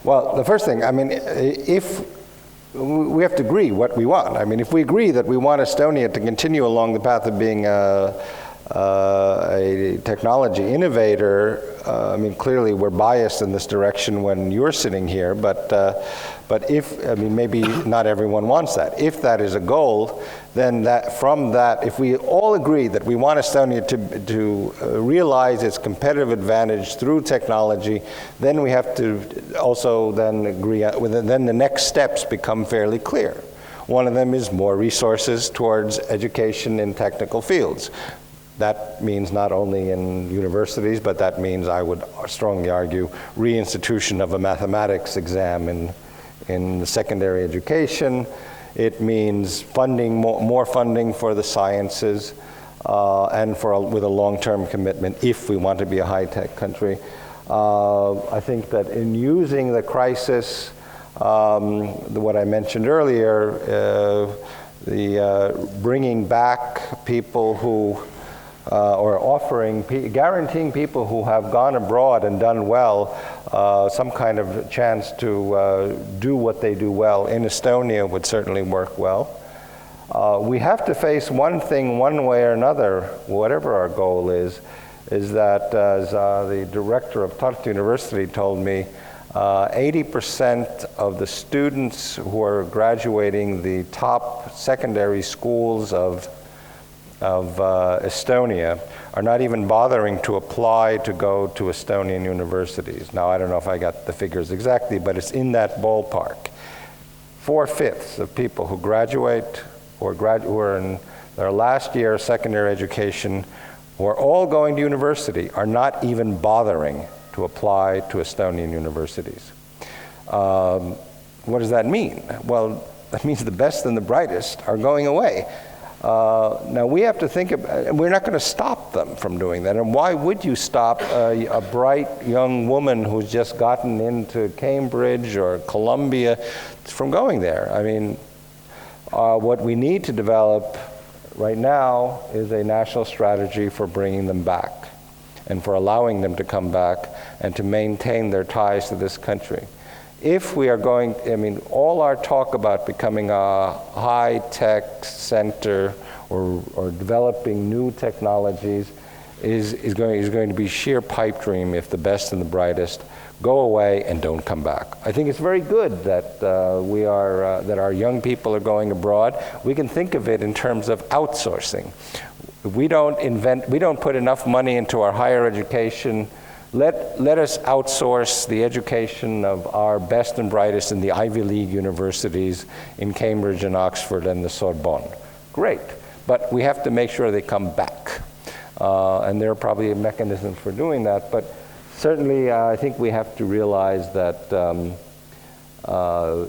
Well, the first thing, I mean, if we have to agree what we want. I mean, if we agree that we want Estonia to continue along the path of being a technology innovator, I mean, clearly we're biased in this direction when you're sitting here, but if, I mean, maybe not everyone wants that. If that is a goal, then from that, if we all agree that we want Estonia to realize its competitive advantage through technology, then we have to also then agree, then the next steps become fairly clear. One of them is more resources towards education in technical fields. That means not only in universities, but that means, I would strongly argue, reinstitution of a mathematics exam in secondary education. It means funding, more funding for the sciences, and with a long-term commitment if we want to be a high-tech country. I think that in using the crisis, what I mentioned earlier, bringing back people who or guaranteeing people who have gone abroad and done well some kind of chance to do what they do well in Estonia would certainly work well. We have to face one thing one way or another, whatever our goal is that, as the director of Tartu University told me, 80% of the students who are graduating the top secondary schools of Estonia are not even bothering to apply to go to Estonian universities. Now, I don't know if I got the figures exactly, but it's in that ballpark. 4/5 of people who graduate or who are in their last year of secondary education, who are all going to university, are not even bothering to apply to Estonian universities. What does that mean? Well, that means the best and the brightest are going away. Now we have to think and we're not going to stop them from doing that. And why would you stop a bright young woman who's just gotten into Cambridge or Columbia from going there? I mean, what we need to develop right now is a national strategy for bringing them back and for allowing them to come back and to maintain their ties to this country. If we are going, I mean, all our talk about becoming a high-tech center or developing new technologies is going to be sheer pipe dream if the best and the brightest go away and don't come back. I think it's very good that that our young people are going abroad. We can think of it in terms of outsourcing. We don't put enough money into our higher education. Let us outsource the education of our best and brightest in the Ivy League universities in Cambridge and Oxford and the Sorbonne. Great, but we have to make sure they come back. And there are probably mechanisms for doing that, but certainly I think we have to realize that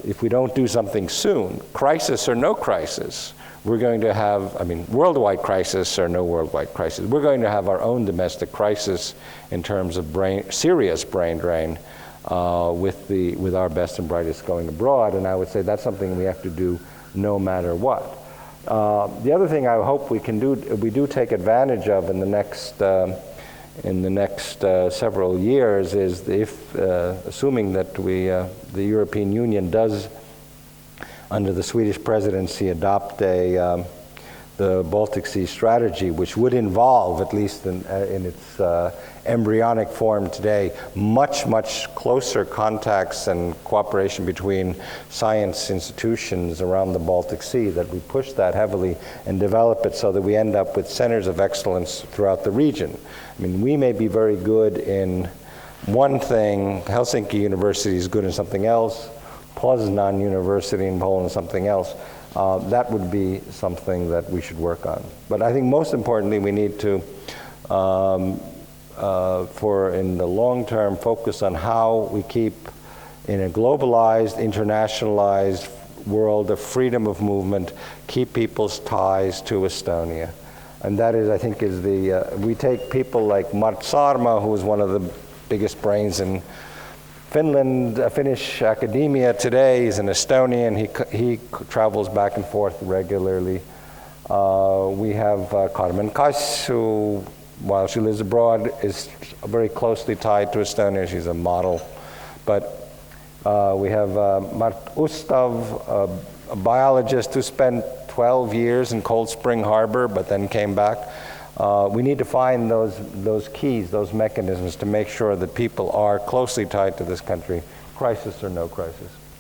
if we don't do something soon, crisis or no crisis, we're going to have, I mean, worldwide crisis or no worldwide crisis, we're going to have our own domestic crisis in terms of serious brain drain with our best and brightest going abroad, and I would say that's something we have to do no matter what. The other thing I hope we do take advantage of in the next several years is if, assuming that the European Union does, under the Swedish presidency, adopt the Baltic Sea strategy, which would involve, at least in its embryonic form today, much closer contacts and cooperation between science institutions around the Baltic Sea, that we push that heavily and develop it so that we end up with centers of excellence throughout the region. I mean, we may be very good in one thing, Helsinki University is good in something else, Poznan University in Poland something else. That would be something that we should work on. But I think most importantly, we need to, in the long term, focus on how we keep, in a globalized, internationalized world of freedom of movement, keep people's ties to Estonia. And that is, I think, we take people like Mart Saarma, who is one of the biggest brains in Finland, Finnish academia today. He's an Estonian. He travels back and forth regularly. We have Carmen Kass, who, while she lives abroad, is very closely tied to Estonia. She's a model. But We have Mart Ustav, a biologist who spent 12 years in Cold Spring Harbor, but then came back. We need to find those keys, those mechanisms to make sure that people are closely tied to this country, crisis or no crisis.